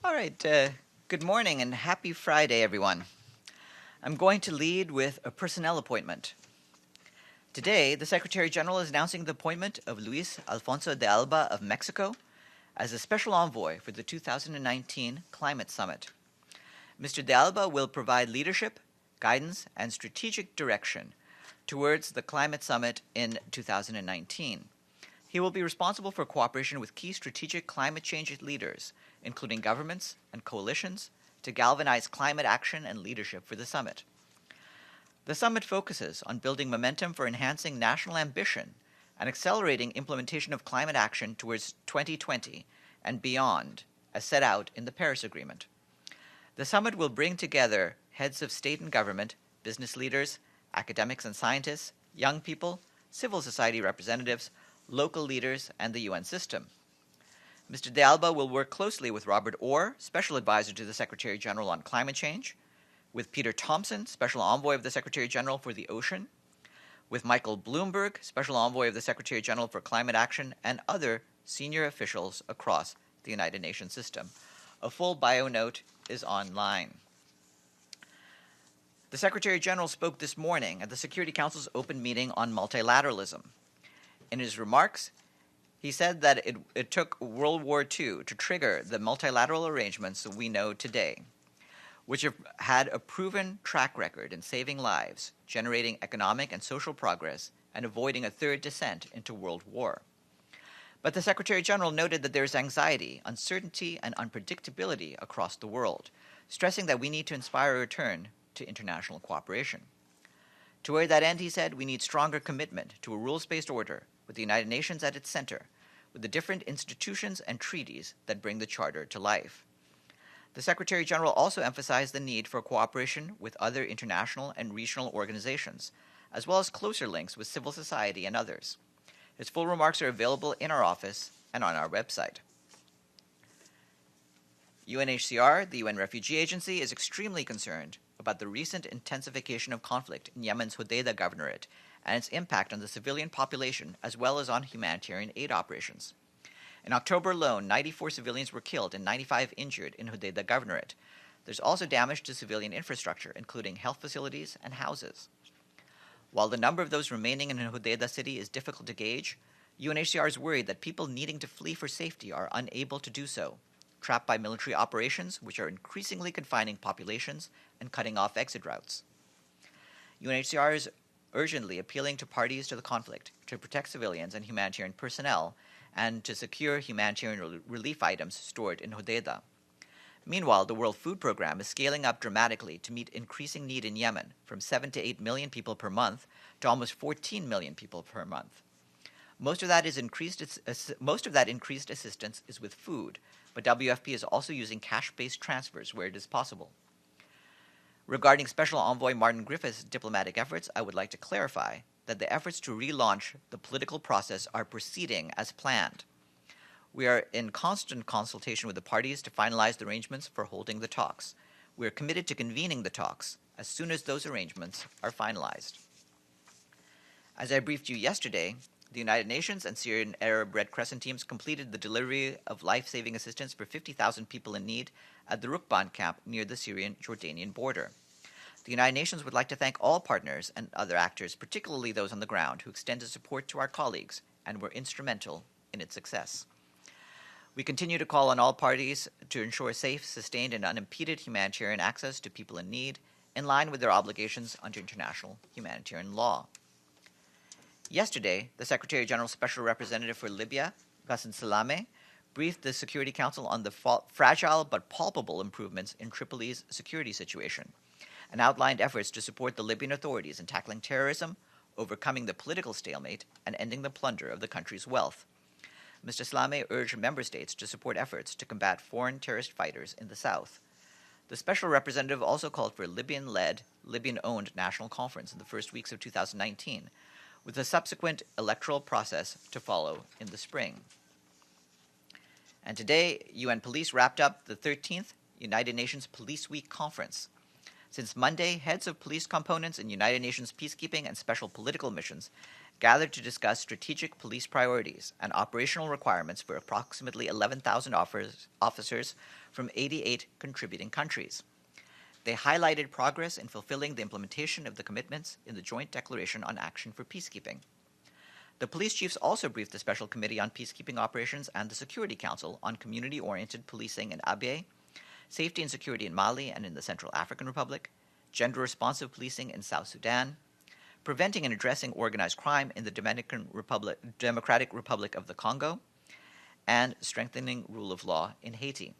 All right, good morning and happy Friday, everyone. I'm going to lead with a personnel appointment. Today, the Secretary General is announcing the appointment of Luis Alfonso de Alba of Mexico as a special envoy for the 2019 Climate Summit. Mr. de Alba will provide leadership, guidance, and strategic direction towards the Climate Summit in 2019. He will be responsible for cooperation with key strategic climate change leaders, including governments and coalitions, to galvanize climate action and leadership for the summit. The summit focuses on building momentum for enhancing national ambition and accelerating implementation of climate action towards 2020 and beyond, as set out in the Paris Agreement. The summit will bring together heads of state and government, business leaders, academics and scientists, young people, civil society representatives, local leaders, and the UN system. Mr. de Alba will work closely with Robert Orr, Special Advisor to the Secretary General on Climate Change, with Peter Thompson, Special Envoy of the Secretary General for the Ocean, with Michael Bloomberg, Special Envoy of the Secretary General for Climate Action, and other senior officials across the United Nations system. A full bio note is online. The Secretary General spoke this morning at the Security Council's open meeting on multilateralism. In his remarks, he said that it took World War II to trigger the multilateral arrangements that we know today, which have had a proven track record in saving lives, generating economic and social progress, and avoiding a third descent into World War. But the Secretary General noted that there is anxiety, uncertainty, and unpredictability across the world, stressing that we need to inspire a return to international cooperation. Toward that end, he said, we need stronger commitment to a rules-based order with the United Nations at its center, with the different institutions and treaties that bring the Charter to life. The Secretary General also emphasized the need for cooperation with other international and regional organizations, as well as closer links with civil society and others. His full remarks are available in our office and on our website. UNHCR, the UN Refugee Agency, is extremely concerned about the recent intensification of conflict in Yemen's Hodeidah Governorate and its impact on the civilian population as well as on humanitarian aid operations. In October alone, 94 civilians were killed and 95 injured in Hodeidah Governorate. There's also damage to civilian infrastructure, including health facilities and houses. While the number of those remaining in Hodeidah city is difficult to gauge, UNHCR is worried that people needing to flee for safety are unable to do so, trapped by military operations which are increasingly confining populations and cutting off exit routes. UNHCR is urgently appealing to parties to the conflict to protect civilians and humanitarian personnel and to secure humanitarian relief items stored in Hodeidah. Meanwhile, the World Food Programme is scaling up dramatically to meet increasing need in Yemen, from 7 to 8 million people per month to almost 14 million people per month. Most of that increased assistance is with food, but WFP is also using cash-based transfers where it is possible. Regarding Special Envoy Martin Griffiths' diplomatic efforts, I would like to clarify that the efforts to relaunch the political process are proceeding as planned. We are in constant consultation with the parties to finalize the arrangements for holding the talks. We are committed to convening the talks as soon as those arrangements are finalized. As I briefed you yesterday, the United Nations and Syrian Arab Red Crescent teams completed the delivery of life-saving assistance for 50,000 people in need at the Rukban camp near the Syrian-Jordanian border. The United Nations would like to thank all partners and other actors, particularly those on the ground, who extended support to our colleagues and were instrumental in its success. We continue to call on all parties to ensure safe, sustained, and unimpeded humanitarian access to people in need, in line with their obligations under international humanitarian law. Yesterday, the Secretary General's Special Representative for Libya, Ghassan Salameh, briefed the Security Council on the fragile but palpable improvements in Tripoli's security situation, and outlined efforts to support the Libyan authorities in tackling terrorism, overcoming the political stalemate, and ending the plunder of the country's wealth. Mr. Salameh urged member states to support efforts to combat foreign terrorist fighters in the south. The special representative also called for a Libyan-led, Libyan-owned national conference in the first weeks of 2019, with a subsequent electoral process to follow in the spring. And today, UN Police wrapped up the 13th United Nations Police Week Conference. Since Monday, heads of police components in United Nations peacekeeping and special political missions gathered to discuss strategic police priorities and operational requirements for approximately 11,000 officers from 88 contributing countries. They highlighted progress in fulfilling the implementation of the commitments in the Joint Declaration on Action for Peacekeeping. The police chiefs also briefed the Special Committee on Peacekeeping Operations and the Security Council on community-oriented policing in Abyei, safety and security in Mali and in the Central African Republic, gender-responsive policing in South Sudan, preventing and addressing organized crime in the Democratic Republic of the Congo, and strengthening rule of law in Haiti.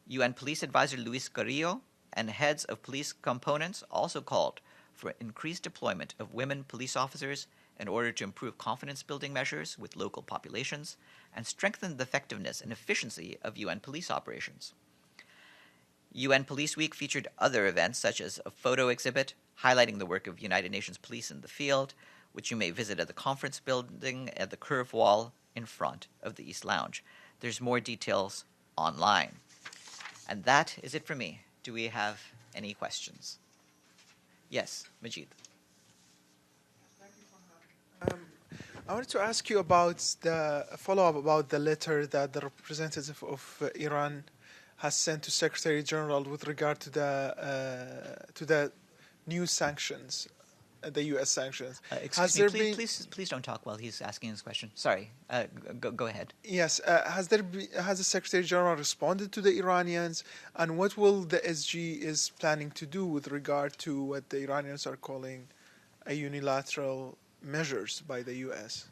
UN Police Advisor Luis Carrillo and heads of police components also called for increased deployment of women police officers in order to improve confidence-building measures with local populations and strengthen the effectiveness and efficiency of UN police operations. UN Police Week featured other events such as a photo exhibit highlighting the work of United Nations police in the field, which you may visit at the conference building at the curved wall in front of the East Lounge. There's more details online. And that is it for me. Do we have any questions? Yes, Majid. Thank you, Farhan. I wanted to ask you about the follow-up about the letter that the representative of Iran has sent to Secretary General with regard to the new sanctions, the U.S. sanctions. Excuse me, please don't talk while he's asking his question. Sorry, go ahead. Yes, has the Secretary General responded to the Iranians, and what will the SG is planning to do with regard to what the Iranians are calling a unilateral measures by the U.S.?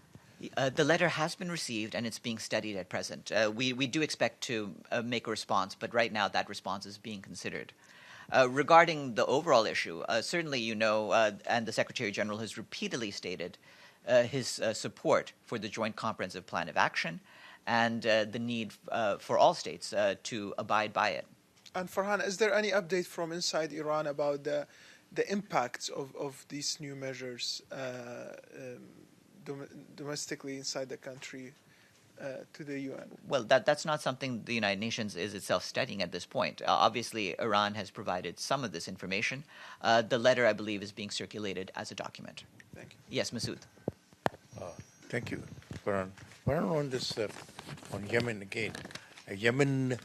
The letter has been received and it's being studied at present. We do expect to make a response, but right now that response is being considered. Regarding the overall issue, certainly you know, and the Secretary General has repeatedly stated his support for the Joint Comprehensive Plan of Action and the need for all states to abide by it. And Farhan, is there any update from inside Iran about the impacts of these new measures domestically inside the country to the UN? Well, that's not something the United Nations is itself studying at this point. Obviously, Iran has provided some of this information. The letter, I believe, is being circulated as a document. Thank you. Yes, Masood. Thank you, Farhan. Farhan, on this, on Yemen again. Yemen,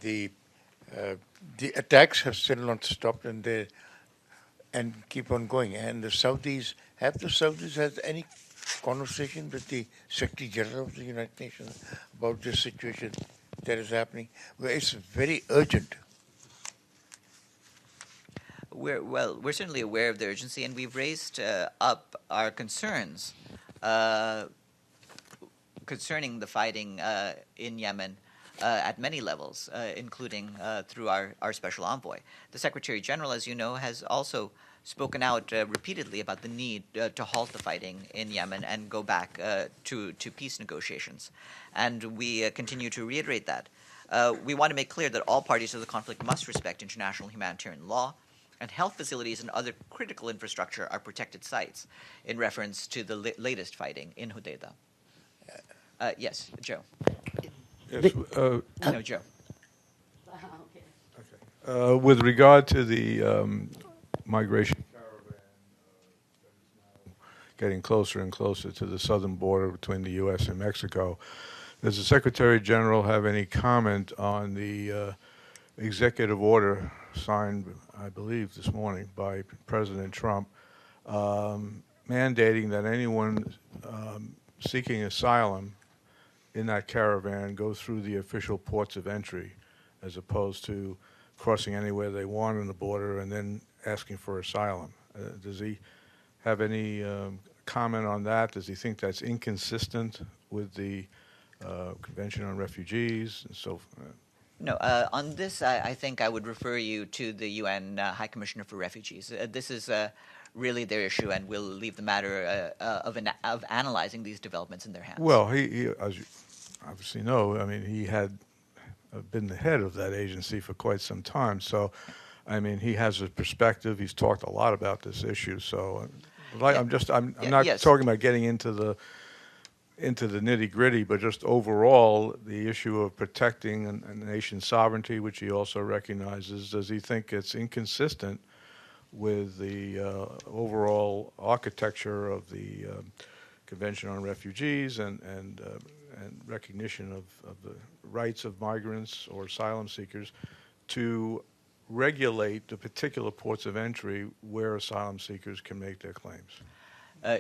the attacks have still not stopped, and keep on going. And the Saudis, have the Saudis had any conversation with the Secretary General of the United Nations about this situation that is happening? Well, it's very urgent. We're certainly aware of the urgency, and we've raised up our concerns concerning the fighting in Yemen at many levels, including through our special envoy. The Secretary General, as you know, has also spoken out repeatedly about the need to halt the fighting in Yemen and go back to peace negotiations. And we continue to reiterate that. We want to make clear that all parties to the conflict must respect international humanitarian law, and health facilities and other critical infrastructure are protected sites, in reference to the latest fighting in Hodeidah. Yes, Joe. Yes, No, Joe. okay. With regard to the migration caravan that is now getting closer and closer to the southern border between the U.S. and Mexico, does the Secretary General have any comment on the executive order signed, I believe, this morning by President Trump, mandating that anyone seeking asylum in that caravan go through the official ports of entry, as opposed to crossing anywhere they want on the border and then asking for asylum? Does he have any comment on that? Does he think that's inconsistent with the Convention on Refugees and so forth? No, on this, I think I would refer you to the UN High Commissioner for Refugees. This is really their issue, and we'll leave the matter of analyzing these developments in their hands. Well, he as you obviously know, I mean, he had been the head of that agency for quite some time. So, I mean, he has a perspective. He's talked a lot about this issue. So, I'm not talking about getting into the nitty-gritty, but just overall the issue of protecting a nation's sovereignty, which he also recognizes. Does he think it's inconsistent with the overall architecture of the Convention on Refugees and recognition of the rights of migrants or asylum seekers to regulate the particular ports of entry where asylum seekers can make their claims.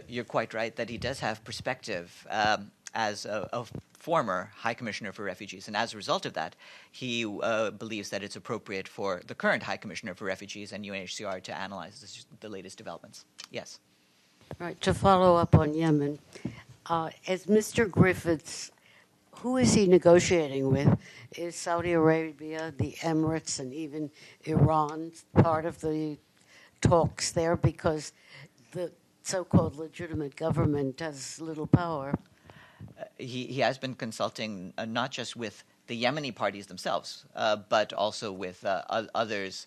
You're quite right that he does have perspective as a former High Commissioner for Refugees, and as a result of that, he believes that it's appropriate for the current High Commissioner for Refugees and UNHCR to analyze the latest developments. Yes. Right. To follow up on Yemen, as Mr. Griffiths, who is he negotiating with? Is Saudi Arabia, the Emirates, and even Iran part of the talks there? Because the so-called legitimate government has little power. He has been consulting not just with the Yemeni parties themselves, but also with others,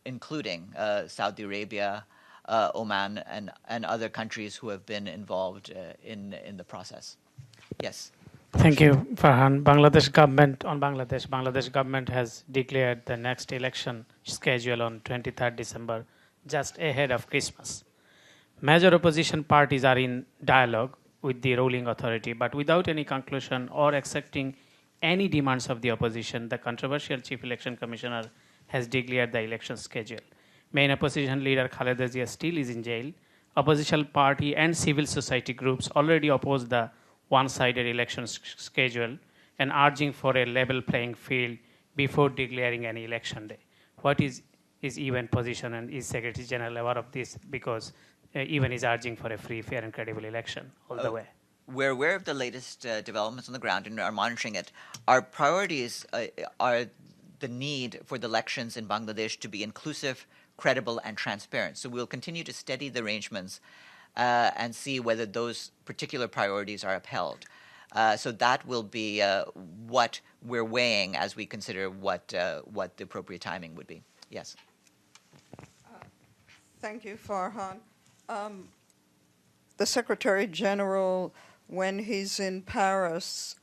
including Saudi Arabia, Oman, and other countries who have been involved in the process. Yes. Thank you, Farhan. Bangladesh government has declared the next election schedule on 23rd December, just ahead of Christmas. Major opposition parties are in dialogue with the ruling authority, but without any conclusion or accepting any demands of the opposition, the controversial Chief Election Commissioner has declared the election schedule. Main opposition leader Khaleda Zia still is in jail. Opposition party and civil society groups already oppose the one-sided election schedule and urging for a level playing field before declaring any election day. What is UN position, and is Secretary General aware of this? Because UN is urging for a free, fair and credible election all the way. We're aware of the latest developments on the ground and are monitoring it. Our priorities are the need for the elections in Bangladesh to be inclusive, credible, and transparent. So we'll continue to steady the arrangements and see whether those particular priorities are upheld. So that will be what we're weighing as we consider what the appropriate timing would be. Yes. Thank you, Farhan. The Secretary General, when he's in Paris,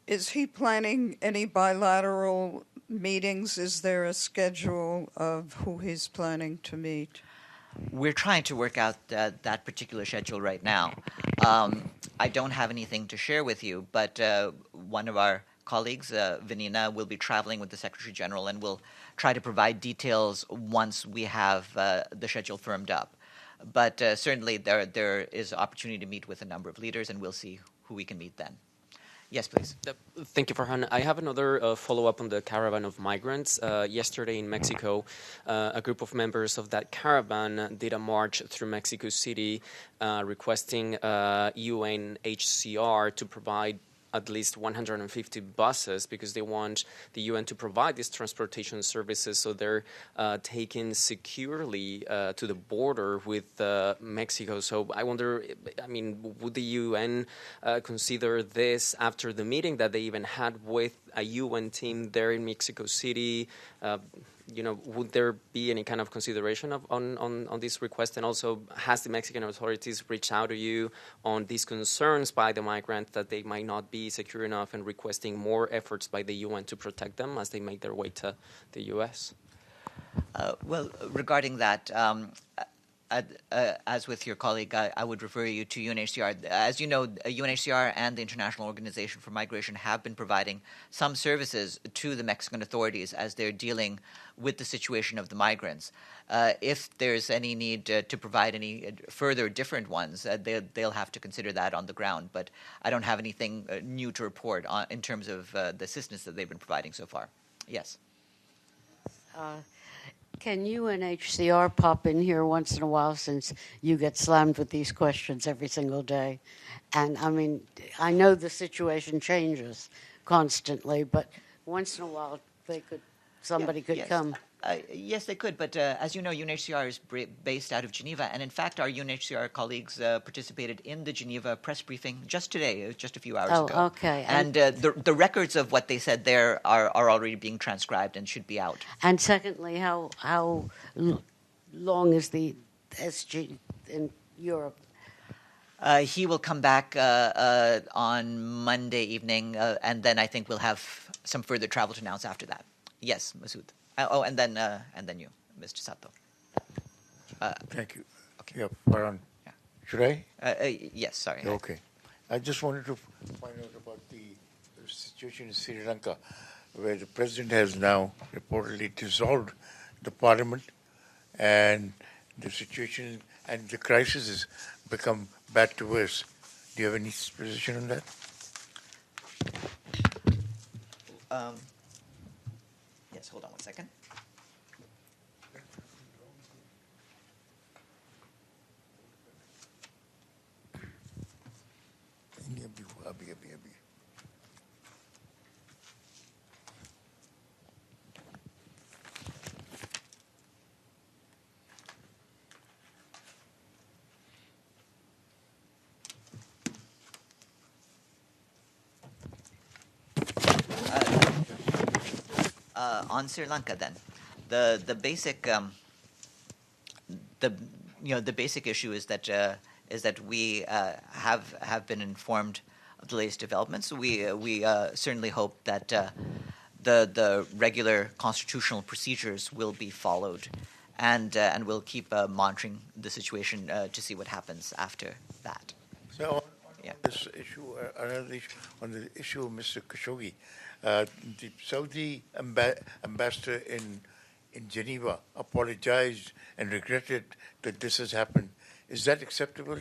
is he planning any bilateral meetings? Is there a schedule of who he's planning to meet? We're trying to work out that particular schedule right now. I don't have anything to share with you, but one of our colleagues, Vanina, will be traveling with the Secretary General and will try to provide details once we have the schedule firmed up. But certainly there is opportunity to meet with a number of leaders, and we'll see who we can meet then. Yes, please. Thank you, Farhan. I have another follow-up on the caravan of migrants. Yesterday in Mexico, a group of members of that caravan did a march through Mexico City requesting UNHCR to provide at least 150 buses because they want the UN to provide these transportation services, so they're taken securely to the border with Mexico. So I wonder, would the UN consider this after the meeting that they even had with a UN team there in Mexico City? Would there be any kind of consideration on this request? And also, has the Mexican authorities reached out to you on these concerns by the migrants that they might not be secure enough and requesting more efforts by the UN to protect them as they make their way to the U.S.? Well, regarding that, as with your colleague, I would refer you to UNHCR. As you know, UNHCR and the International Organization for Migration have been providing some services to the Mexican authorities as they're dealing with the situation of the migrants. If there's any need to provide any further different ones, they'll have to consider that on the ground. But I don't have anything new to report in terms of the assistance that they've been providing so far. Yes. Can UNHCR pop in here once in a while, since you get slammed with these questions every single day? And I know the situation changes constantly, but once in a while somebody could yes. come. Yes, they could, but as you know, UNHCR is based out of Geneva, and in fact, our UNHCR colleagues participated in the Geneva press briefing just today, just a few hours ago. Oh, okay. And the records of what they said there are already being transcribed and should be out. And secondly, how long is the SG in Europe? He will come back on Monday evening, and then I think we'll have some further travel to announce after that. Yes, Masood. And then you, Mr. Sato. Thank you. Okay. Yeah, Farhan. Yeah. Should I? Yes, sorry. Okay. I just wanted to find out about the situation in Sri Lanka, where the president has now reportedly dissolved the parliament, and the situation and the crisis has become bad to worse. Do you have any position on that? Yes, hold on one second. On Sri Lanka, then, the basic the basic issue is that we have been informed of the latest developments. We certainly hope that the regular constitutional procedures will be followed, and we'll keep monitoring the situation to see what happens after that. So on Yeah. this issue, another issue, on the issue of Mr. Khashoggi, the Saudi ambassador in Geneva apologized and regretted that this has happened. Is that acceptable?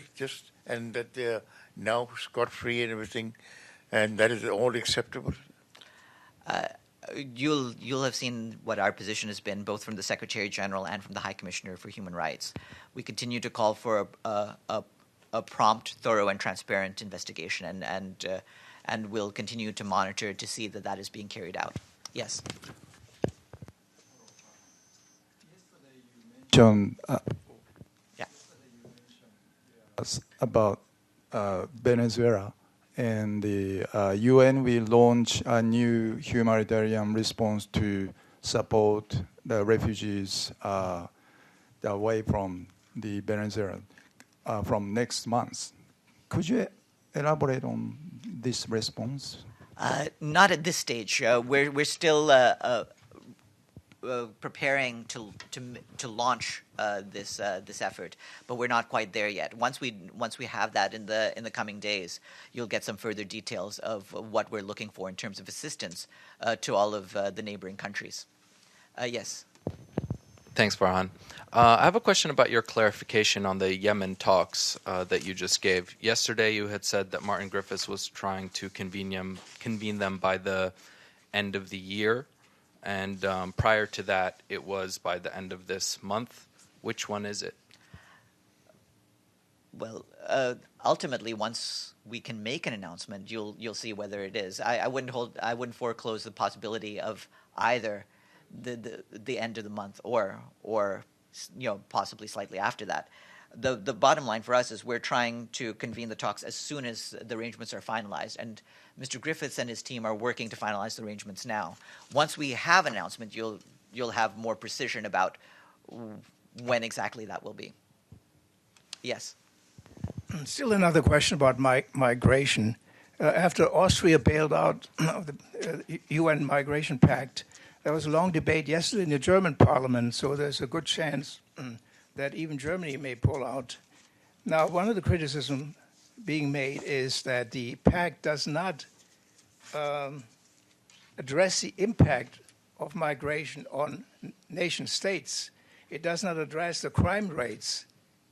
And that they're now scot-free and everything, and that is all acceptable? You'll have seen what our position has been, both from the Secretary General and from the High Commissioner for Human Rights. We continue to call for a prompt, thorough, and transparent investigation, and we'll continue to monitor to see that is being carried out. Yes. John, Yeah. about Venezuela, and the UN will launch a new humanitarian response to support the refugees away from the Venezuela from next month. Could you elaborate on this response? Not at this stage. We're still preparing to launch this effort, but we're not quite there yet. Once we have that in the coming days, you'll get some further details of what we're looking for in terms of assistance to all of the neighboring countries. Yes. Thanks, Farhan. I have a question about your clarification on the Yemen talks that you just gave. Yesterday, you had said that Martin Griffiths was trying to convene them by the end of the year, and prior to that, it was by the end of this month. Which one is it? Well, ultimately, once we can make an announcement, you'll see whether it is. I wouldn't foreclose the possibility of either the end of the month or possibly slightly after that. The bottom line for us is we're trying to convene the talks as soon as the arrangements are finalized, and Mr. Griffiths and his team are working to finalize the arrangements now. Once we have an announcement, you'll have more precision about when exactly that will be. Yes. Still another question about migration. After Austria bailed out of the UN Migration Pact, there was a long debate yesterday in the German parliament, so there's a good chance that even Germany may pull out. Now, one of the criticisms being made is that the pact does not address the impact of migration on nation states. It does not address the crime rates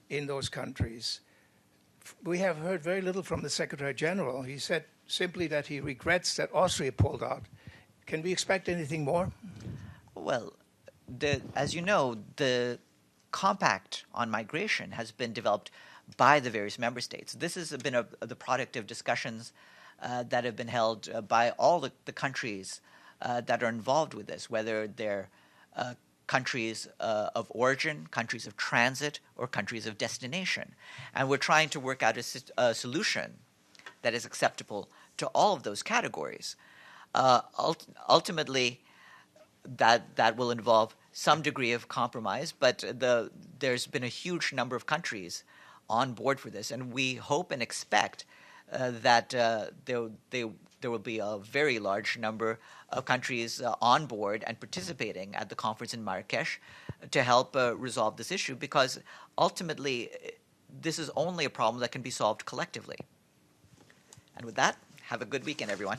in those countries. We have heard very little from the Secretary General. He said simply that he regrets that Austria pulled out. Can we expect anything more? Well, as you know, the compact on migration has been developed by the various member states. This has been the product of discussions that have been held by all the countries that are involved with this, whether they're countries of origin, countries of transit, or countries of destination. And we're trying to work out a solution that is acceptable to all of those categories. Ultimately, that will involve some degree of compromise, but there's been a huge number of countries on board for this, and we hope and expect that they there will be a very large number of countries on board and participating at the conference in Marrakesh to help resolve this issue, because ultimately this is only a problem that can be solved collectively. And with that, have a good weekend, everyone.